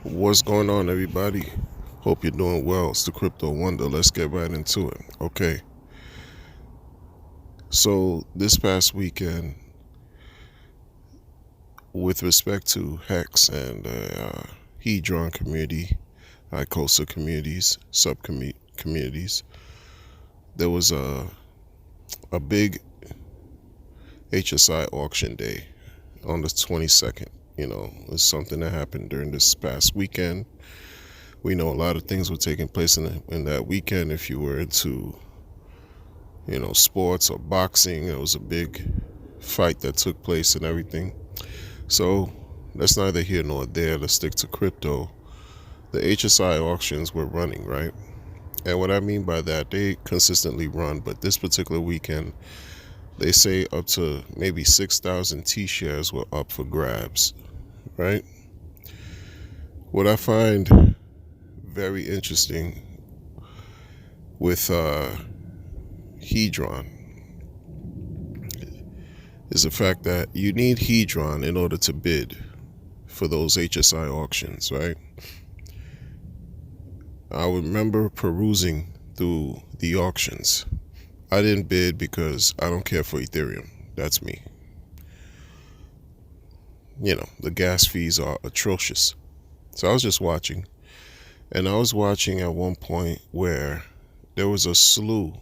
What's going on, everybody? Hope you're doing well. It's the Crypto Wonder. Let's get right into it. Okay. So, this past weekend, with respect to HEX and Hedron community, icosa communities, communities, there was a big HSI auction day on the 22nd. It's something that happened during this past weekend. We know a lot of things were taking place in that weekend. If you were into sports or boxing, it was a big fight that took place and everything. So that's neither here nor there. Let's stick to crypto. The HSI auctions were running, right? And what I mean by that, they consistently run, but this particular weekend, they say up to maybe 6,000 T-shares were up for grabs, right? What I find very interesting with Hedron is the fact that you need Hedron in order to bid for those HSI auctions, right? I remember perusing through the auctions. I didn't bid because I don't care for Ethereum. That's me. The gas fees are atrocious. So I was just watching. And I was watching at one point where there was a slew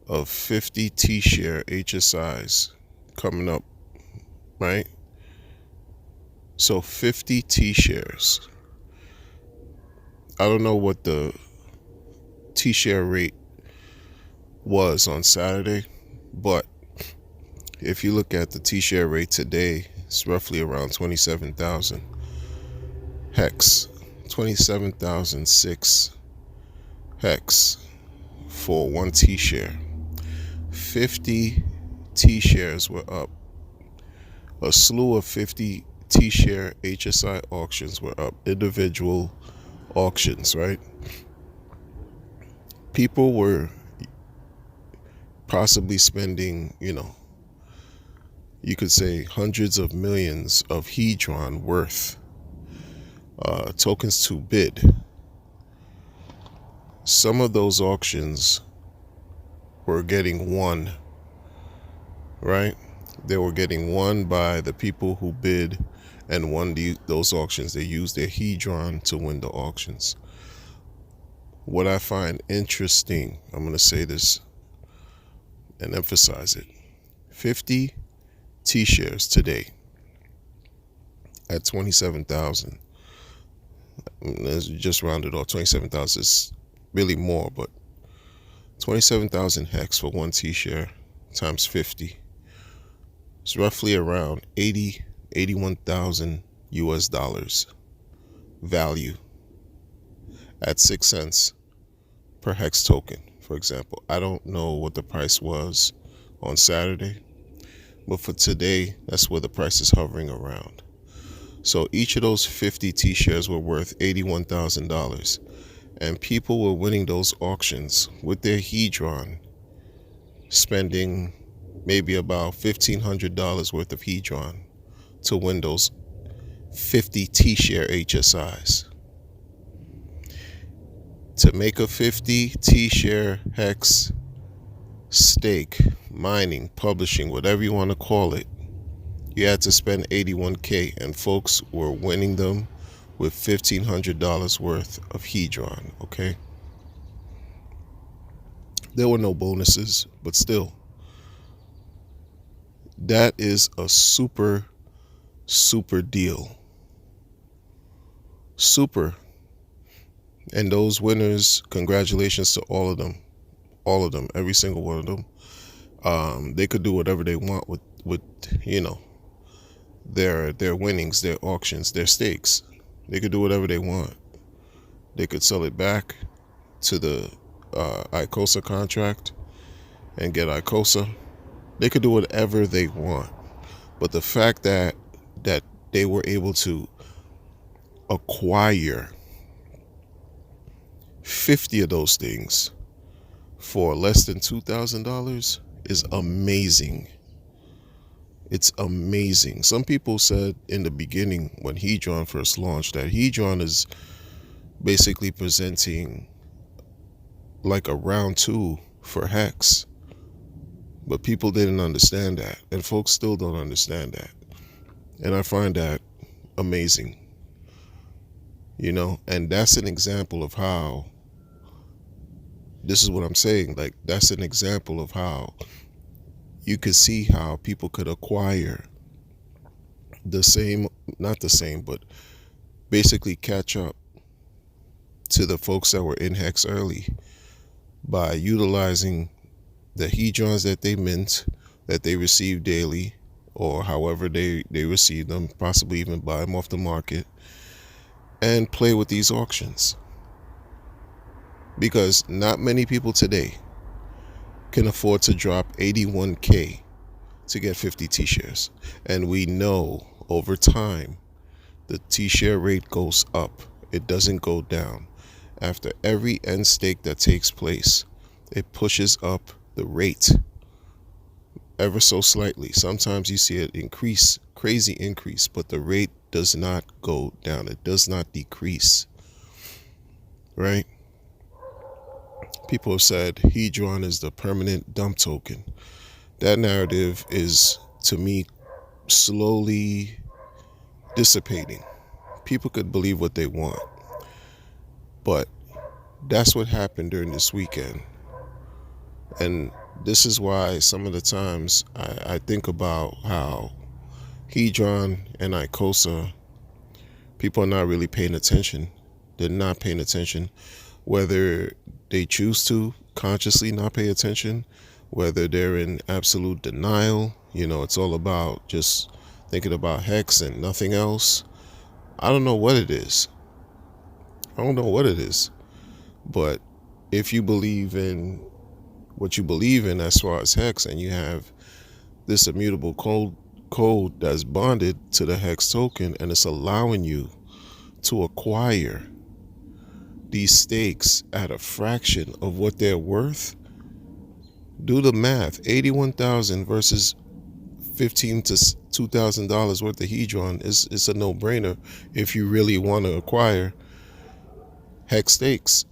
of 50 T-share HSIs coming up, right? So 50 T-shares. I don't know what the T-share rate was on Saturday, but if you look at the T-share rate today, it's roughly around 27,000 HEX, 27,006 HEX for one T-share. 50 T-shares were up. A slew of 50 T-share HSI auctions were up. Individual auctions, right? People were possibly spending, you could say hundreds of millions of Hedron worth tokens to bid. Some of those auctions were getting won, right? They were getting won by the people who bid and won those auctions. They used their Hedron to win the auctions. What I find interesting, I'm going to say this and emphasize it. 50 T-shares today at 27,000. Let's just round it off. 27,000 is really more, but 27,000 HEX for one T-share times 50. It's roughly around 81,000 US dollars value at 6 cents per HEX token, for example. I don't know what the price was on Saturday, but for today, that's where the price is hovering around. So each of those 50 T-shares were worth $81,000, and people were winning those auctions with their Hedron, spending maybe about $1,500 worth of Hedron to win those 50 T-share HSIs. To make a 50 T-share HEX stake, mining, publishing, whatever you want to call it, you had to spend 81K, and folks were winning them with $1,500 worth of Hedron, okay? There were no bonuses, but still, that is a super deal. Super. And those winners, congratulations to all of them, every single one of them. They could do whatever they want with their winnings, their auctions, their stakes. They could do whatever they want. They could sell it back to the icosa contract and get icosa. They could do whatever they want. But the fact that they were able to acquire 50 of those things for less than $2,000 is amazing. It's amazing. Some people said in the beginning when Hedron first launched that Hedron is basically presenting like a round two for HEX. But people didn't understand that. And folks still don't understand that. And I find that amazing. And that's an example of how, this is what I'm saying, like that's an example of how you could see how people could acquire the same, not the same, but basically catch up to the folks that were in HEX early by utilizing the hedrons that they mint, that they receive daily, or however they receive them, possibly even buy them off the market, and play with these auctions. Because not many people today can afford to drop 81K to get 50 T-shares. And we know over time the T-share rate goes up. It doesn't go down. After every end stake that takes place, it pushes up the rate ever so slightly. Sometimes you see it increase, crazy increase, but the rate does not go down. It does not decrease, right? People have said Hedron is the permanent dump token. That narrative is, to me, slowly dissipating. People could believe what they want, but that's what happened during this weekend. And this is why some of the times I think about how Hedron and icosa, people are not really paying attention. They're not paying attention, whether they choose to consciously not pay attention, whether they're in absolute denial. It's all about just thinking about HEX and nothing else. I don't know what it is. But if you believe in what you believe in as far as HEX, and you have this immutable code that's bonded to the HEX token, and it's allowing you to acquire these stakes at a fraction of what they're worth, do the math. 81,000 versus $15,000 to $2,000 worth of Hedron is a no-brainer if you really want to acquire HEX stakes.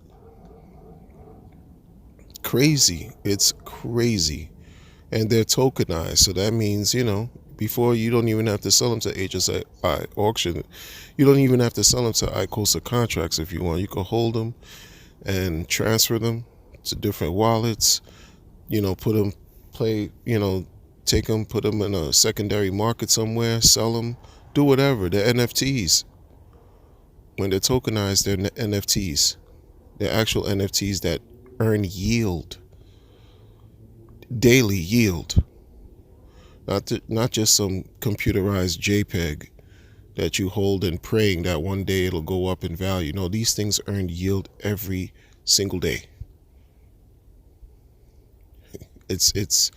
Crazy. It's crazy. And they're tokenized. So that means, before, you don't even have to sell them to HSI auction. You don't even have to sell them to icosa contracts if you want. You can hold them and transfer them to different wallets, put them, take them, put them in a secondary market somewhere, sell them, do whatever. They're NFTs. When they're tokenized, they're NFTs. They're actual NFTs that earn yield, daily yield. Not just some computerized JPEG that you hold and praying that one day it'll go up in value. No, these things earn yield every single day. It's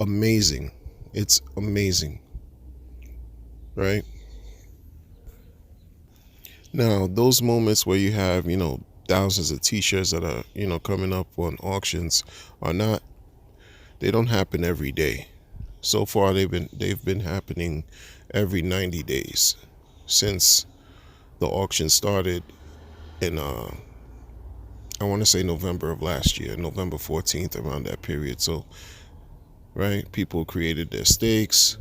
amazing. It's amazing, right? Now, those moments where you have, thousands of T-shirts that are, coming up on auctions they don't happen every day. So far, they've been happening every 90 days since the auction started in I want to say November of last year, November 14th, around that period. So, right, people created their stakes,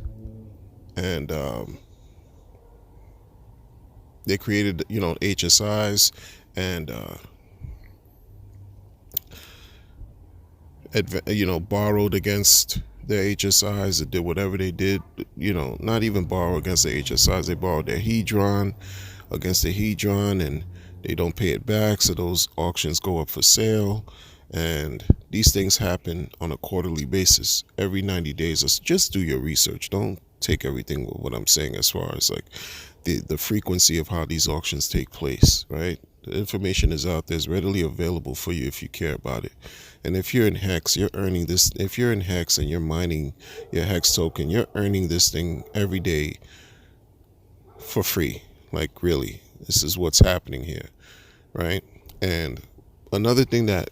and they created, HSIs, and borrowed against their HSIs. They did whatever they did, not even borrow against the HSIs. They borrowed their Hedron against the Hedron, and they don't pay it back. So those auctions go up for sale. And these things happen on a quarterly basis, every 90 days. Just do your research. Don't take everything with what I'm saying as far as like the frequency of how these auctions take place, right? The information is out there, it's readily available for you if you care about it. And if you're in HEX, you're earning this. If you're in HEX and you're mining your HEX token, you're earning this thing every day for free. Like, really, this is what's happening here, right? And another thing that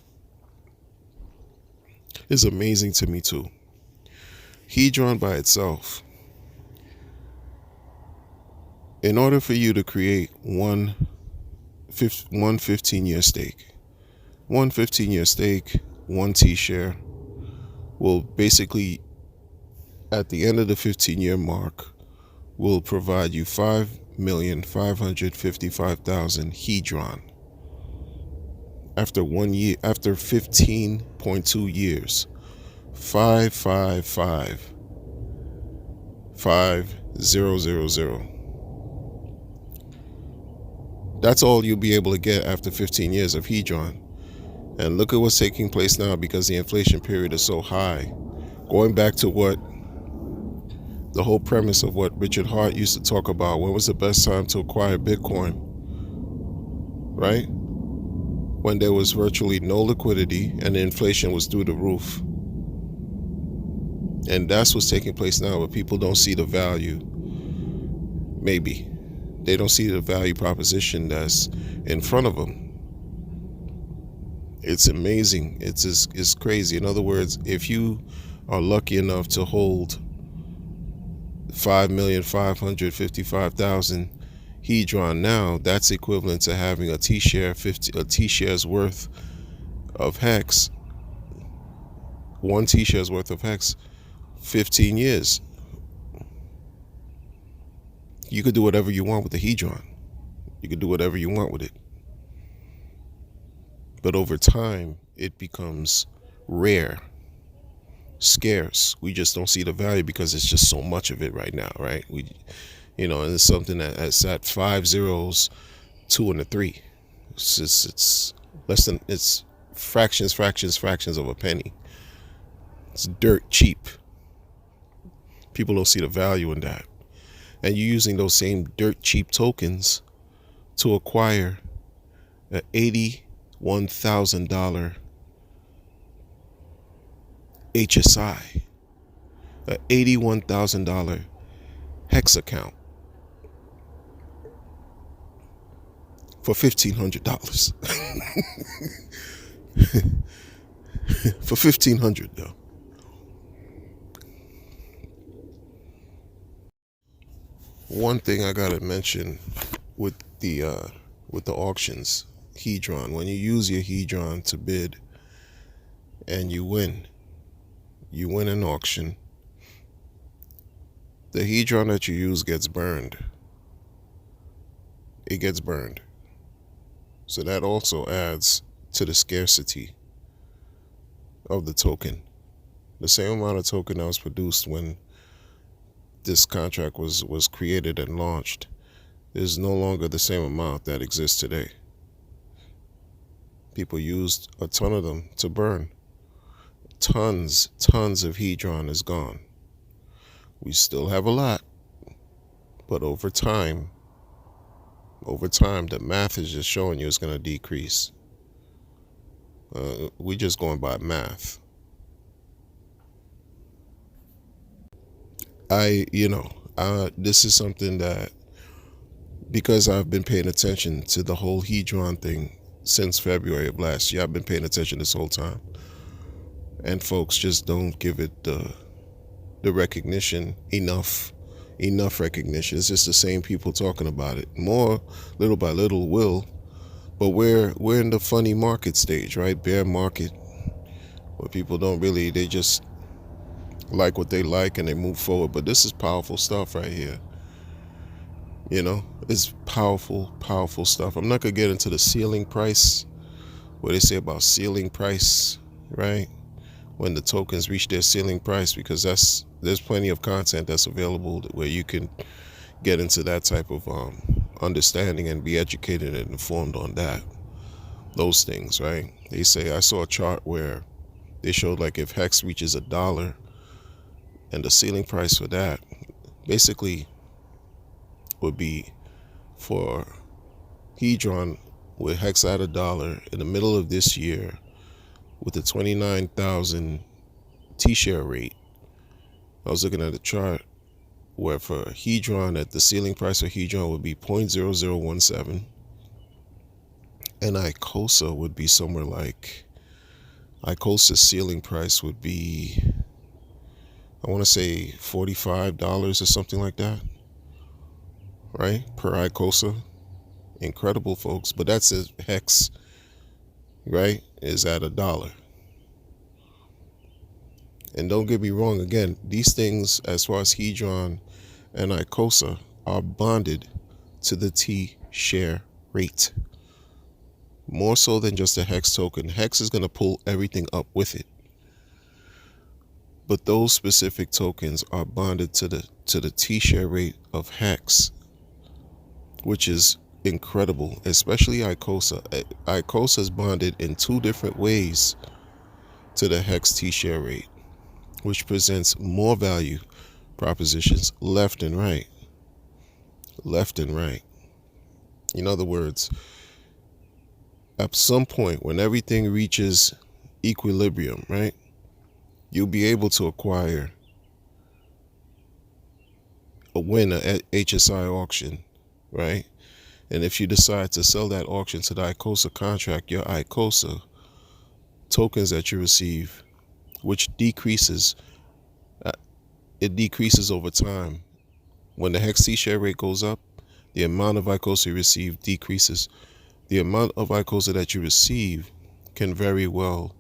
is amazing to me too, Hedron by itself, In order for you to create one 15-year stake, one 15-year stake, one T-share will basically, at the end of the 15-year mark, will provide you 5,555,000 Hedron. After 1 year, after 15.2 years, 555,500. That's all you'll be able to get after 15 years of Hedron. And look at what's taking place now because the inflation period is so high. Going back to what the whole premise of what Richard Hart used to talk about, when was the best time to acquire Bitcoin, right? When there was virtually no liquidity and the inflation was through the roof. And that's what's taking place now, but people don't see the value. Maybe. They don't see the value proposition that's in front of them. It's amazing. It's crazy. In other words, if you are lucky enough to hold 5,555,000 Hedron now, that's equivalent to having a T-share's worth of HEX, one T-share's worth of HEX, 15 years. You could do whatever you want with the Hedron. You could do whatever you want with it. But over time, it becomes rare, scarce. We just don't see the value because it's just so much of it right now, right? And it's something that's at 5 zeros, 2 and a 3. It's less than, it's fractions of a penny. It's dirt cheap. People don't see the value in that. And you're using those same dirt cheap tokens to acquire an $81,000 HSI, an $81,000 HEX account for $1,500. For $1,500 though. One thing I gotta mention with the auctions, Hedron, when you use your Hedron to bid and you win an auction, the Hedron that you use gets burned. It gets burned. So that also adds to the scarcity of the token. The same amount of token that was produced when this contract was created and launched is no longer the same amount that exists today. People used a ton of them to burn. Tons of Hedron is gone. We still have a lot, but over time, the math is just showing you it's going to decrease. We're just going by math. This is something that, because I've been paying attention to the whole Hedron thing since February of last year, I've been paying attention this whole time. And folks just don't give it the recognition, enough recognition. It's just the same people talking about it. More, little by little, will. But we're in the funny market stage, right? Bear market, where people don't really, they just like what they like and they move forward. But this is powerful stuff right here. It's powerful stuff. I'm not gonna get into the ceiling price, what they say about ceiling price, right? When the tokens reach their ceiling price, because there's plenty of content that's available where you can get into that type of understanding and be educated and informed on those things, right? They say, I saw a chart where they showed like if HEX reaches $1 and the ceiling price for that basically would be for Hedron with HEX at $1 in the middle of this year with the 29,000 T-share rate. I was looking at a chart where for Hedron, at the ceiling price for Hedron would be 0.0017, and icosa would be somewhere like, icosa's ceiling price would be, I want to say $45 or something like that. right? Per icosa. Incredible, folks. But that's a hex, right? Is at $1. And don't get me wrong, again, these things, as far as Hedron and icosa, are bonded to the T share rate. More so than just a hex token. Hex is going to pull everything up with it. But those specific tokens are bonded to the T share rate of hex, which is incredible, especially icosa. Icosa is bonded in two different ways to the hex T share rate, which presents more value propositions left and right. Left and right. In other words, at some point when everything reaches equilibrium, right, you'll be able to acquire a winner at HSI auction, right? And if you decide to sell that auction to the icosa contract, your icosa tokens that you receive, which decreases, it decreases over time. When the hex T share rate goes up, the amount of icosa you receive decreases. The amount of icosa that you receive can very well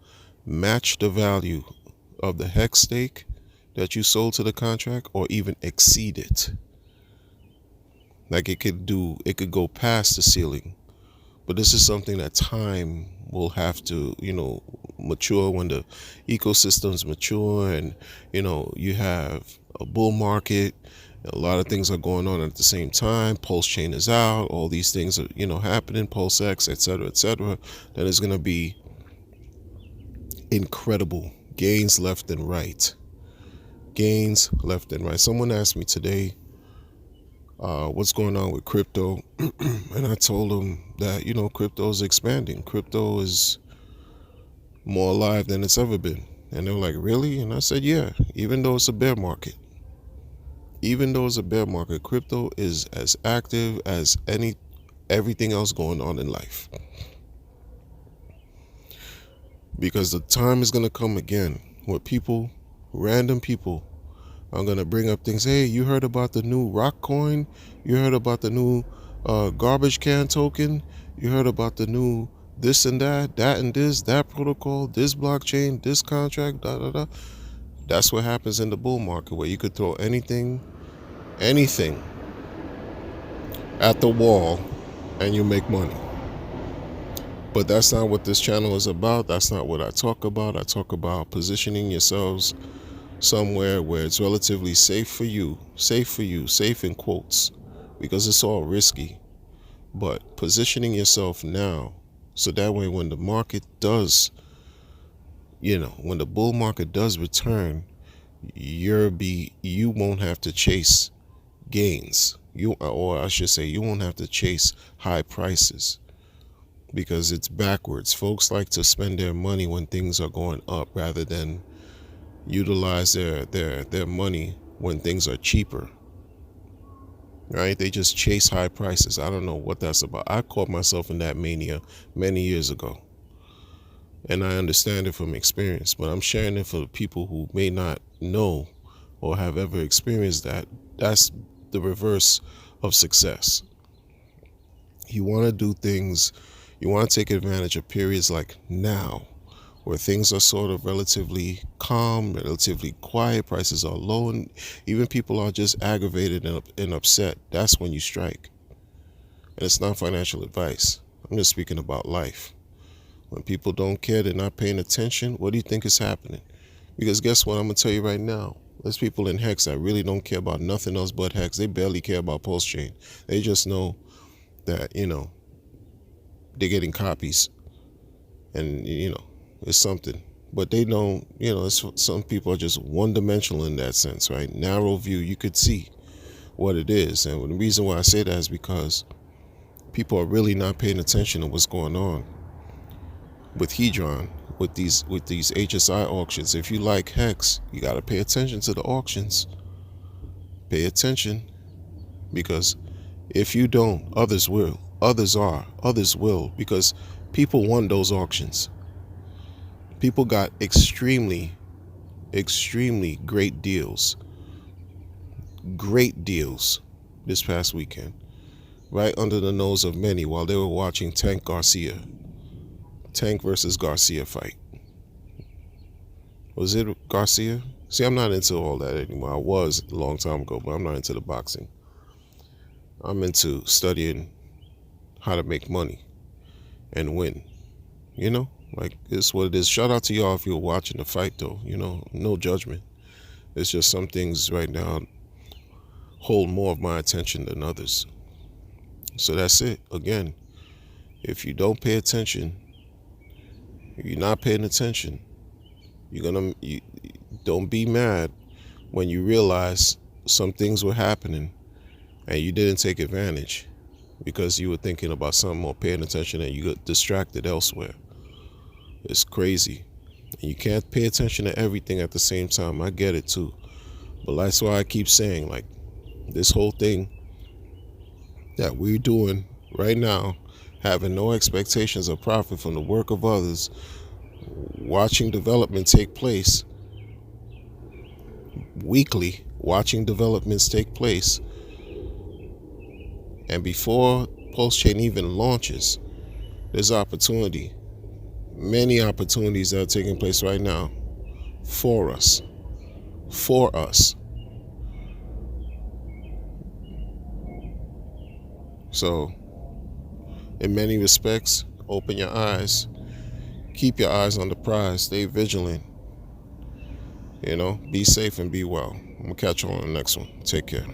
match the value of the hex stake that you sold to the contract, or even exceed it. Like it could go past the ceiling. But this is something that time will have to, mature. When the ecosystems mature and, you have a bull market, a lot of things are going on at the same time. Pulse chain is out. All these things are, happening. Pulse X, etc., etc. That is going to be incredible. Gains left and right. Gains left and right. Someone asked me today, what's going on with crypto? And I told them that, crypto is expanding. Crypto is more alive than it's ever been. And they're like, really? And I said, yeah, even though it's a bear market. Even though it's a bear market, crypto is as active as everything else going on in life. Because the time is going to come again where random people, are going to bring up things. Hey, you heard about the new rock coin? You heard about the new garbage can token? You heard about the new this and that and this, that protocol, this blockchain, this contract, da da da. That's what happens in the bull market, where you could throw anything at the wall and you make money. But that's not what this channel is about. That's not what I talk about. I talk about positioning yourselves somewhere where it's relatively safe in quotes, because it's all risky. But positioning yourself now, so that way when the market does, when the bull market does return, you won't have to chase gains. You won't have to chase high prices, because it's backwards. Folks like to spend their money when things are going up rather than utilize their money when things are cheaper, right? They just chase high prices. I don't know what that's about. I caught myself in that mania many years ago, and I understand it from experience, but I'm sharing it for the people who may not know or have ever experienced that. That's the reverse of success. You want to do things, you want to take advantage of periods like now, where things are sort of relatively calm, relatively quiet, prices are low, and even people are just aggravated and upset. That's when you strike. And it's not financial advice. I'm just speaking about life. When people don't care, they're not paying attention, what do you think is happening? Because guess what? I'm going to tell you right now. There's people in HEX that really don't care about nothing else but HEX. They barely care about Pulse Chain. They just know that, they're getting copies. And, it's something. But they don't, some people are just one-dimensional in that sense, right? Narrow view, you could see what it is. And the reason why I say that is because people are really not paying attention to what's going on with Hedron, with these HSI auctions. If you like HEX, you got to pay attention to the auctions. Pay attention, because if you don't, others will. Others will, because people won those auctions. People got extremely great deals this past weekend. right under the nose of many while they were watching Tank versus Garcia fight. Was it Garcia? See, I'm not into all that anymore. I was a long time ago, but I'm not into the boxing. I'm into studying how to make money and win. You know, like it's what it is. Shout out to y'all if you're watching the fight, though. You know, no judgment. It's just some things right now hold more of my attention than others. So that's it. Again, if you don't pay attention, if you're not paying attention, you don't be mad when you realize some things were happening and you didn't take advantage because you were thinking about something or paying attention and you got distracted elsewhere. It's crazy. And you can't pay attention to everything at the same time. I get it too. But that's why I keep saying, like, this whole thing that we're doing right now, having no expectations of profit from the work of others, watching development take place weekly, watching developments take place, and before Pulse-Chain even launches, there's opportunity, many opportunities that are taking place right now for us. So, in many respects, open your eyes, keep your eyes on the prize, stay vigilant, be safe and be well. I'm gonna catch you on the next one. Take care.